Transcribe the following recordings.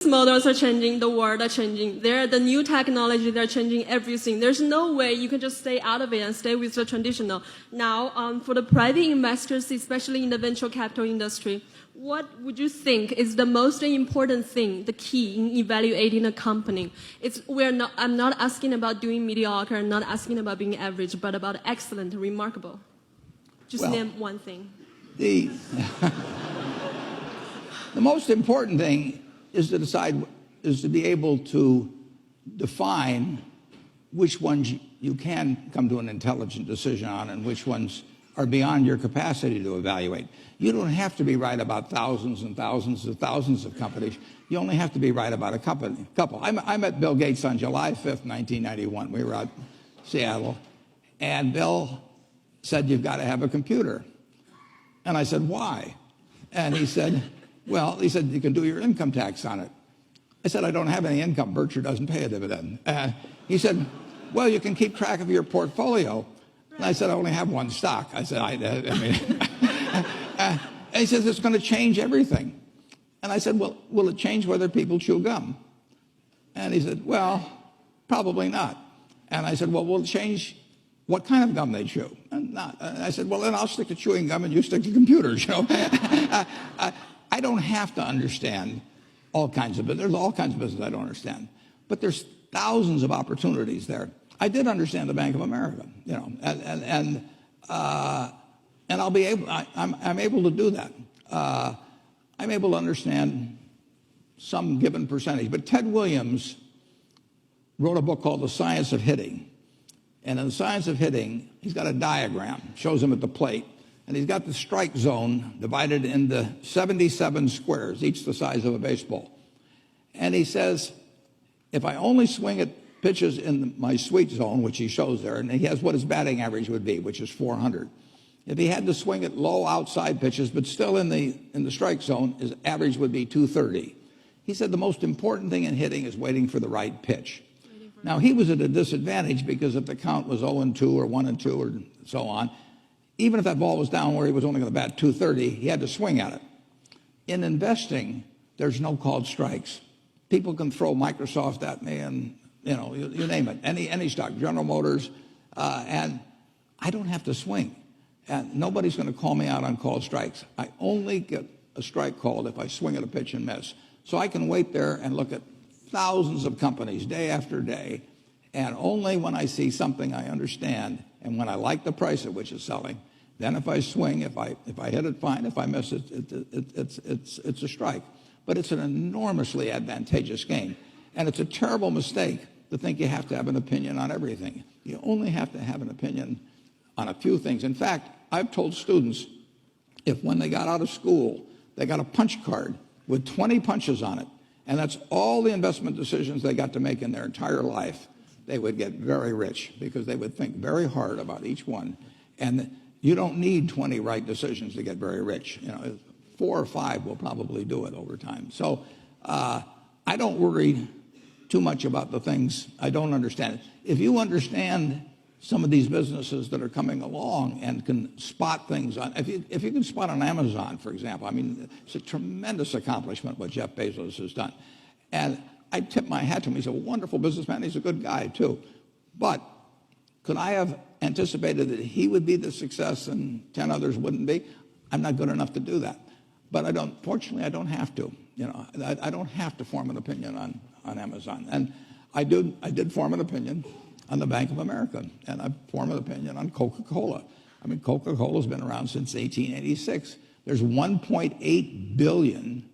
models are changing, the world are changing. The new technology, they're changing everything. There's no way you can just stay out of it and stay with the traditional. Now, for the private investors, especially in the venture capital industry, what would you think is the most important thing, the key in evaluating a company? I'm not asking about doing mediocre, I'm not asking about being average, but about excellent, remarkable. Just name one thing. The most important thing is to be able to define which ones you can come to an intelligent decision on and which ones are beyond your capacity to evaluate. You don't have to be right about thousands and thousands and thousands of companies. You only have to be right about a couple. I met Bill Gates on July 5th, 1991. We were out in Seattle, and Bill said, "You've got to have a computer." And I said, "Why?" And he said, "You can do your income tax on it." I said, "I don't have any income. Berkshire doesn't pay a dividend." He said, "Well, you can keep track of your portfolio." And I said, "I only have one stock." I said, and he says, "It's going to change everything." And I said, "Well, will it change whether people chew gum?" And he said, "Well, probably not." And I said, "Well, will it change what kind of gum they chew?" And not. And I said, "Well, then I'll stick to chewing gum and you stick to computers." I don't have to understand all kinds of business. There's all kinds of business I don't understand. But there's thousands of opportunities there. I did understand the Bank of America, and I'll be able. I'm able to do that. I'm able to understand some given percentage. But Ted Williams wrote a book called The Science of Hitting. And in The Science of Hitting, he's got a diagram, shows him at the plate. And he's got the strike zone divided into 77 squares, each the size of a baseball. And he says, if I only swing at pitches in my sweet zone, which he shows there, and he has what his batting average would be, which is 400. If he had to swing at low outside pitches, but still in the strike zone, his average would be 230. He said the most important thing in hitting is waiting for the right pitch. Now, he was at a disadvantage because if the count was 0-2 or 1-2 or so on, even if that ball was down where he was only going to bat 230, he had to swing at it. In investing, there's no called strikes. People can throw Microsoft at me and, you name it, any stock, General Motors, and I don't have to swing. And nobody's going to call me out on called strikes. I only get a strike called if I swing at a pitch and miss. So I can wait there and look at thousands of companies day after day, and only when I see something I understand and when I like the price at which it's selling, then if I swing, if I hit it, fine. If I miss it, it's a strike. But it's an enormously advantageous game, and it's a terrible mistake to think you have to have an opinion on everything. You only have to have an opinion on a few things. In fact, I've told students, if when they got out of school, they got a punch card with 20 punches on it, and that's all the investment decisions they got to make in their entire life, they would get very rich because they would think very hard about each one. And you don't need 20 right decisions to get very rich. 4 or 5 will probably do it over time. So I don't worry too much about the things I don't understand. If you understand some of these businesses that are coming along and can spot things on, if you can spot on Amazon, for example, it's a tremendous accomplishment what Jeff Bezos has done. And I tip my hat to him. He's a wonderful businessman. He's a good guy, too. But could I have anticipated that he would be the success and 10 others wouldn't be? I'm not good enough to do that. But fortunately, I don't have to. I don't have to form an opinion on Amazon. And I did form an opinion on the Bank of America, and I formed an opinion on Coca-Cola. Coca-Cola's been around since 1886. There's 1.8 billion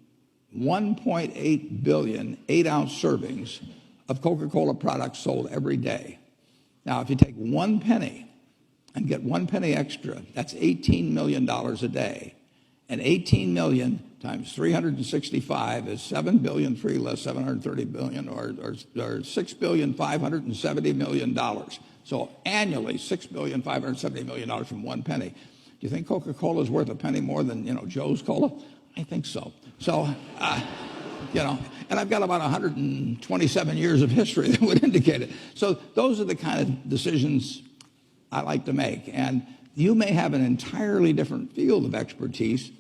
8-ounce servings of Coca-Cola products sold every day. Now, if you take 1 penny and get 1 penny extra, that's $18 million a day. And 18 million times 365 is 7 billion, 3 less 730 billion, or $6,570,000,000. So annually, $6,570,000,000 from 1 penny. Do you think Coca-Cola is worth a penny more than Joe's Cola? I think so. So, and I've got about 127 years of history that would indicate it. So those are the kind of decisions I like to make. And you may have an entirely different field of expertise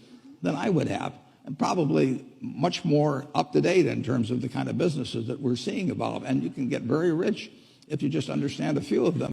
than I would have. and probably much more up to date in terms of the kind of businesses that we're seeing evolve. And you can get very rich if you just understand a few of them.